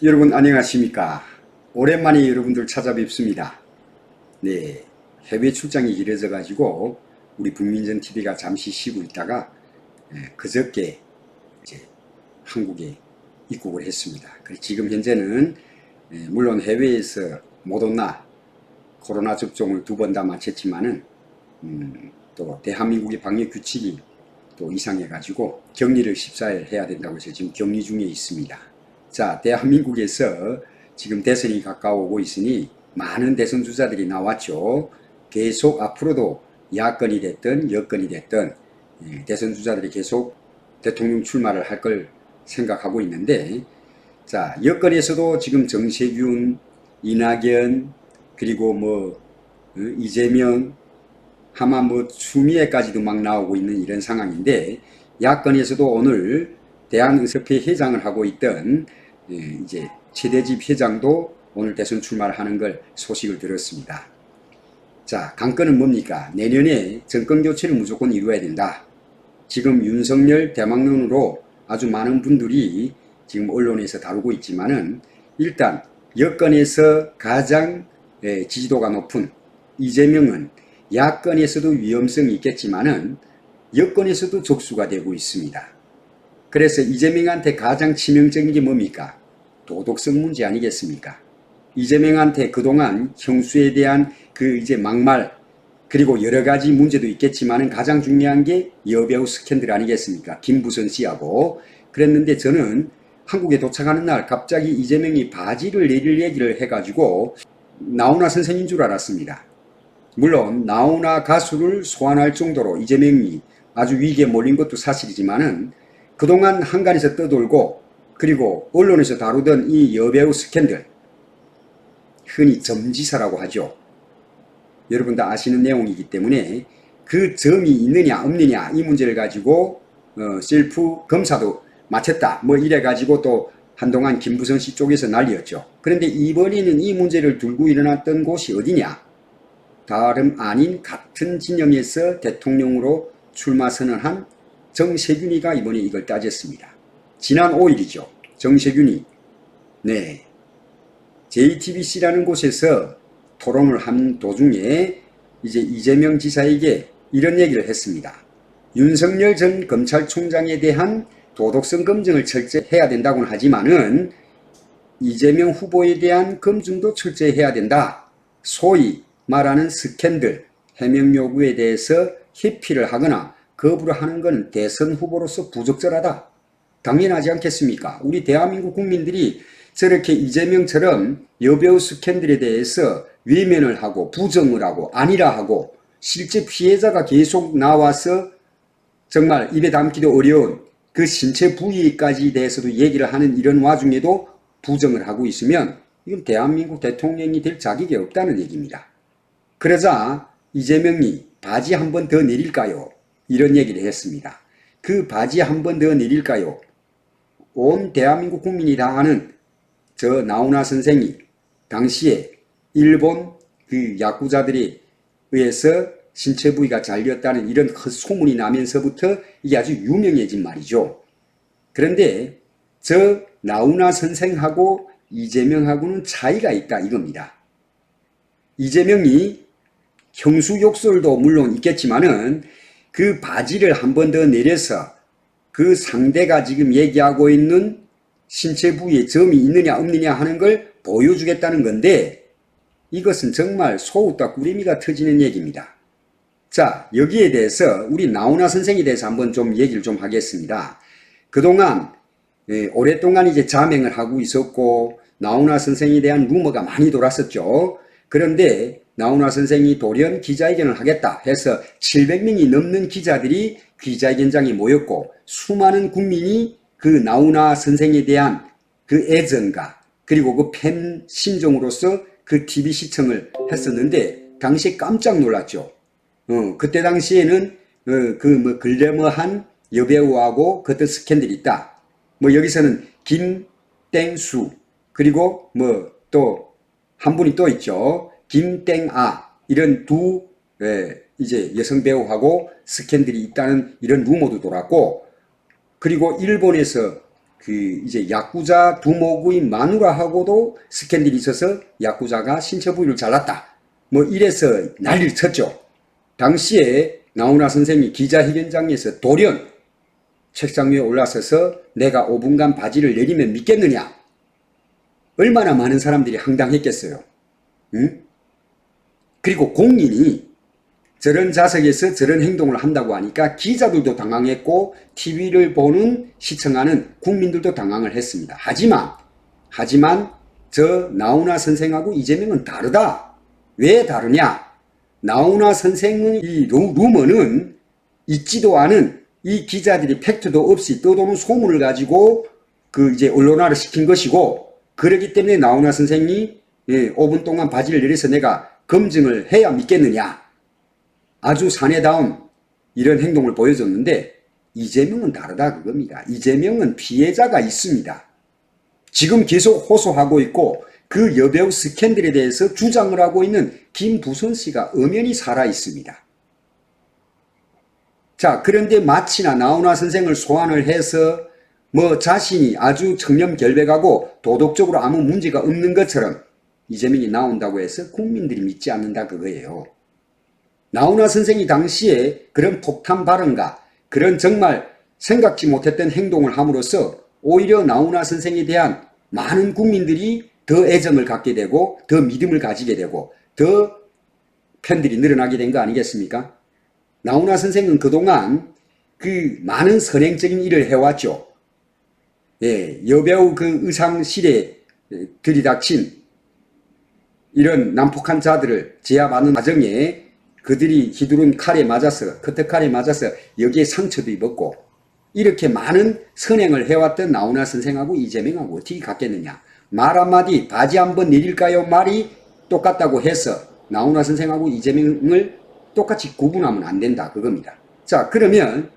여러분 안녕하십니까. 오랜만에 여러분들 찾아뵙습니다. 네, 해외 출장이 길어져 가지고 우리 북민정TV가 잠시 쉬고 있다가 그저께 이제 한국에 입국을 했습니다. 지금 현재는 물론 해외에서 모더나 코로나 접종을 2번 다 마쳤지만은 또 대한민국의 방역 규칙이 또 이상해 가지고 격리를 14일 해야 된다고 해서 지금 격리 중에 있습니다. 자, 대한민국에서 지금 대선이 가까워오고 있으니 많은 대선 주자들이 나왔죠. 계속 앞으로도 야권이 됐든 여권이 됐든 대선 주자들이 계속 대통령 출마를 할 걸 생각하고 있는데, 자, 여권에서도 지금 정세균, 이낙연, 그리고 이재명, 아마 추미애까지도 막 나오고 있는 이런 상황인데, 야권에서도 오늘 대한의석회 회장을 하고 있던 이제 최대집 회장도 오늘 대선 출마를 하는 걸 소식을 들었습니다. 자, 관건은 뭡니까? 내년에 정권교체를 무조건 이루어야 된다. 지금 윤석열 대망론으로 아주 많은 분들이 지금 언론에서 다루고 있지만은, 일단 여권에서 가장 지지도가 높은 이재명은 야권에서도 위험성이 있겠지만은 여권에서도 적수가 되고 있습니다. 그래서 이재명한테 가장 치명적인 게 뭡니까? 도덕성 문제 아니겠습니까? 이재명한테 그동안 형수에 대한 이제 막말, 그리고 여러 가지 문제도 있겠지만은 가장 중요한 게 여배우 스캔들 아니겠습니까? 김부선 씨하고. 그랬는데 저는 한국에 도착하는 날 갑자기 이재명이 바지를 내릴 얘기를 해가지고 나훈아 선생인 줄 알았습니다. 물론 나훈아 가수를 소환할 정도로 이재명이 아주 위기에 몰린 것도 사실이지만은, 그동안 한간에서 떠돌고 그리고 언론에서 다루던 이 여배우 스캔들, 흔히 점지사라고 하죠. 여러분 다 아시는 내용이기 때문에 그 점이 있느냐 없느냐 이 문제를 가지고 셀프 검사도 마쳤다 이래 가지고 또 한동안 김부선 씨 쪽에서 난리였죠. 그런데 이번에는 이 문제를 들고 일어났던 곳이 어디냐? 다름 아닌 같은 진영에서 대통령으로 출마 선언한 정세균이가 이번에 이걸 따졌습니다. 지난 5일이죠. 정세균이 JTBC라는 곳에서 토론을 한 도중에 이제 이재명 지사에게 이런 얘기를 했습니다. 윤석열 전 검찰총장에 대한 도덕성 검증을 철저히 해야 된다고는 하지만은 이재명 후보에 대한 검증도 철저히 해야 된다. 소위 말하는 스캔들, 해명 요구에 대해서 회피를 하거나 거부를 하는 건 대선 후보로서 부적절하다. 당연하지 않겠습니까? 우리 대한민국 국민들이 저렇게 이재명처럼 여배우 스캔들에 대해서 외면을 하고 부정을 하고 아니라 하고 실제 피해자가 계속 나와서 정말 입에 담기도 어려운 그 신체 부위까지 대해서도 얘기를 하는 이런 와중에도 부정을 하고 있으면 이건 대한민국 대통령이 될 자격이 없다는 얘기입니다. 그러자 이재명이 바지 한 번 더 내릴까요? 이런 얘기를 했습니다. 그 바지 한 번 더 내릴까요? 온 대한민국 국민이 다 아는 저 나훈아 선생이 당시에 일본 그 야쿠자들에 의해서 신체 부위가 잘렸다는 이런 소문이 나면서부터 이게 아주 유명해진 말이죠. 그런데 저 나훈아 선생하고 이재명하고는 차이가 있다 이겁니다. 이재명이 형수 욕설도 물론 있겠지만은 그 바지를 한 번 더 내려서 그 상대가 지금 얘기하고 있는 신체 부위에 점이 있느냐 없느냐 하는 걸 보여주겠다는 건데, 이것은 정말 소우다 꾸리미가 터지는 얘기입니다. 자, 여기에 대해서 우리 나훈아 선생에 대해서 한번 좀 얘기를 좀 하겠습니다. 그동안 오랫동안 이제 자명을 하고 있었고 나훈아 선생에 대한 루머가 많이 돌았었죠. 그런데 나훈아 선생이 돌연 기자회견을 하겠다 해서 700명이 넘는 기자들이 기자회견장에 모였고 수많은 국민이 그 나훈아 선생에 대한 그 애정과 그리고 그 팬 심정으로서 그 TV 시청을 했었는데 당시에 깜짝 놀랐죠. 그때 당시에는 글래머한 여배우하고 그때 스캔들이 있다. 여기서는 김땡수 그리고 또 한 분이 또 있죠. 김땡아 이런 두 이제 여성 배우하고 스캔들이 있다는 이런 루머도 돌았고, 그리고 일본에서 그 이제 야쿠자 두목의 마누라하고도 스캔들이 있어서 야쿠자가 신체 부위를 잘랐다, 뭐 이래서 난리를 쳤죠. 당시에 나훈아 선생이 기자회견장에서 돌연 책상 위에 올라서서 내가 5분간 바지를 내리면 믿겠느냐, 얼마나 많은 사람들이 황당했겠어요. 응? 그리고 공인이 저런 자석에서 저런 행동을 한다고 하니까 기자들도 당황했고 TV를 보는 시청하는 국민들도 당황을 했습니다. 하지만 저 나훈아 선생하고 이재명은 다르다. 왜 다르냐? 나훈아 선생의 이 루머는 있지도 않은 이 기자들이 팩트도 없이 떠도는 소문을 가지고 그 이제 언론화를 시킨 것이고, 그렇기 때문에 나훈아 선생이 5분 동안 바지를 내려서 내가 검증을 해야 믿겠느냐, 아주 사내다운 이런 행동을 보여줬는데, 이재명은 다르다 그겁니다. 이재명은 피해자가 있습니다. 지금 계속 호소하고 있고 그 여배우 스캔들에 대해서 주장을 하고 있는 김부선 씨가 엄연히 살아 있습니다. 자, 그런데 마치나 나훈아 선생을 소환을 해서 뭐 자신이 아주 청렴결백하고 도덕적으로 아무 문제가 없는 것처럼 이재명이 나온다고 해서 국민들이 믿지 않는다 그거예요. 나훈아 선생이 당시에 그런 폭탄 발언과 그런 정말 생각지 못했던 행동을 함으로써 오히려 나훈아 선생에 대한 많은 국민들이 더 애정을 갖게 되고 더 믿음을 가지게 되고 더 팬들이 늘어나게 된 거 아니겠습니까? 나훈아 선생은 그동안 그 많은 선행적인 일을 해왔죠. 여배우 그 의상실에 들이닥친 이런 난폭한 자들을 제압하는 과정에 그들이 휘두른 칼에 맞아서, 커터칼에 맞아서 여기에 상처도 입었고, 이렇게 많은 선행을 해왔던 나훈아 선생하고 이재명하고 어떻게 같겠느냐. 말 한마디 바지 한번 내릴까요 말이 똑같다고 해서 나훈아 선생하고 이재명을 똑같이 구분하면 안 된다 그겁니다. 자, 그러면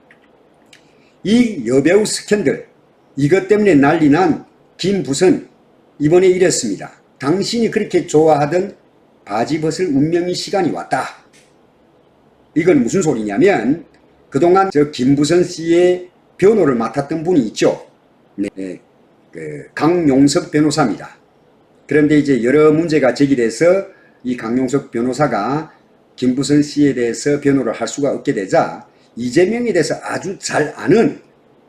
이 여배우 스캔들, 이것 때문에 난리 난 김부선 이번에 이랬습니다. 당신이 그렇게 좋아하던 바지 벗을 운명의 시간이 왔다. 이건 무슨 소리냐면 그동안 저 김부선 씨의 변호를 맡았던 분이 있죠. 네, 그 강용석 변호사입니다. 그런데 이제 여러 문제가 제기돼서 이 강용석 변호사가 김부선 씨에 대해서 변호를 할 수가 없게 되자 이재명에 대해서 아주 잘 아는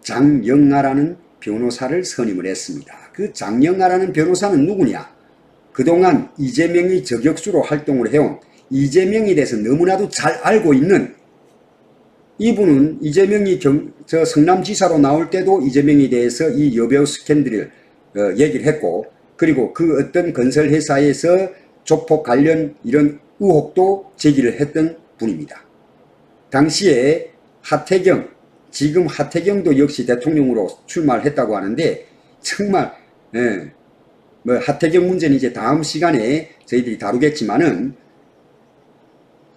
장영아라는 변호사를 선임을 했습니다. 그 장영아라는 변호사는 누구냐? 그동안 이재명의 저격수로 활동을 해온 이재명에 대해서 너무나도 잘 알고 있는, 이분은 이재명이 저 성남지사로 나올 때도 이재명에 대해서 이 여배우 스캔들을 얘기를 했고, 그리고 그 어떤 건설회사에서 조폭 관련 이런 의혹도 제기를 했던 분입니다. 당시에 하태경, 지금 하태경도 역시 대통령으로 출마를 했다고 하는데, 정말 뭐 하태경 문제는 이제 다음 시간에 저희들이 다루겠지만은,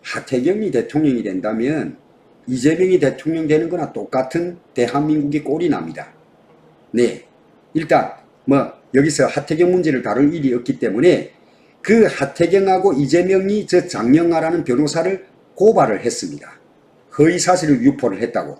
하태경이 대통령이 된다면 이재명이 대통령 되는 거나 똑같은 대한민국의 꼴이 납니다. 네, 일단 뭐 여기서 하태경 문제를 다룰 일이 없기 때문에 그 하태경하고 이재명이 저 장영아라는 변호사를 고발을 했습니다. 허위사실을 유포를 했다고.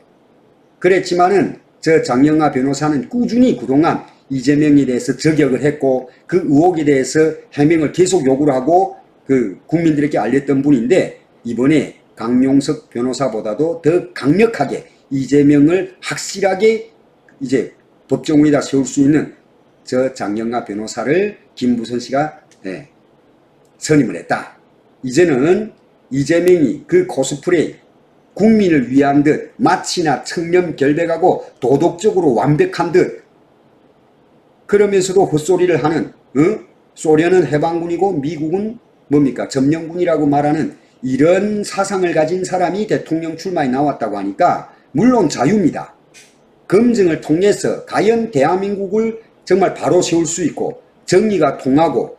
그랬지만은 저 장영아 변호사는 꾸준히 그동안 이재명에 대해서 저격을 했고 그 의혹에 대해서 해명을 계속 요구를 하고 그 국민들에게 알렸던 분인데, 이번에 강용석 변호사보다도 더 강력하게 이재명을 확실하게 이제 법정위에다 세울 수 있는 저 장영아 변호사를 김부선 씨가 선임을 했다. 이제는 이재명이 그 코스프레 국민을 위한 듯 마치나 청렴결백하고 도덕적으로 완벽한 듯 그러면서도 헛소리를 하는, 소련은 해방군이고 미국은 뭡니까 점령군이라고 말하는 이런 사상을 가진 사람이 대통령 출마에 나왔다고 하니까 물론 자유입니다. 검증을 통해서 과연 대한민국을 정말 바로 세울 수 있고 정의가 통하고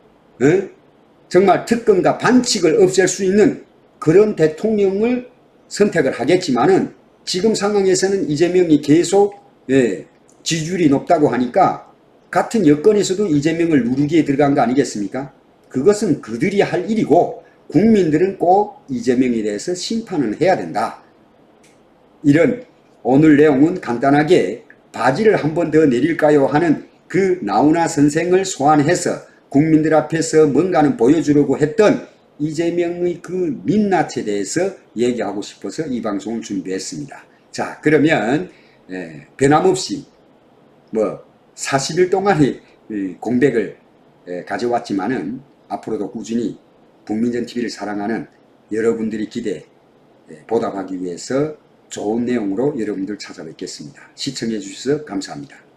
정말 특권과 반칙을 없앨 수 있는 그런 대통령을 선택을 하겠지만은, 지금 상황에서는 이재명이 계속 지지율이 높다고 하니까 같은 여건에서도 이재명을 누르기에 들어간 거 아니겠습니까? 그것은 그들이 할 일이고 국민들은 꼭 이재명에 대해서 심판을 해야 된다. 이런 오늘 내용은 간단하게 바지를 한 번 더 내릴까요 하는 그 나훈아 선생을 소환해서 국민들 앞에서 뭔가는 보여주려고 했던 이재명의 그 민낯에 대해서 얘기하고 싶어서 이 방송을 준비했습니다. 자, 그러면 변함없이 40일 동안의 공백을 가져왔지만은 앞으로도 꾸준히 북민전TV를 사랑하는 여러분들이 기대 보답하기 위해서 좋은 내용으로 여러분들 찾아뵙겠습니다. 시청해 주셔서 감사합니다.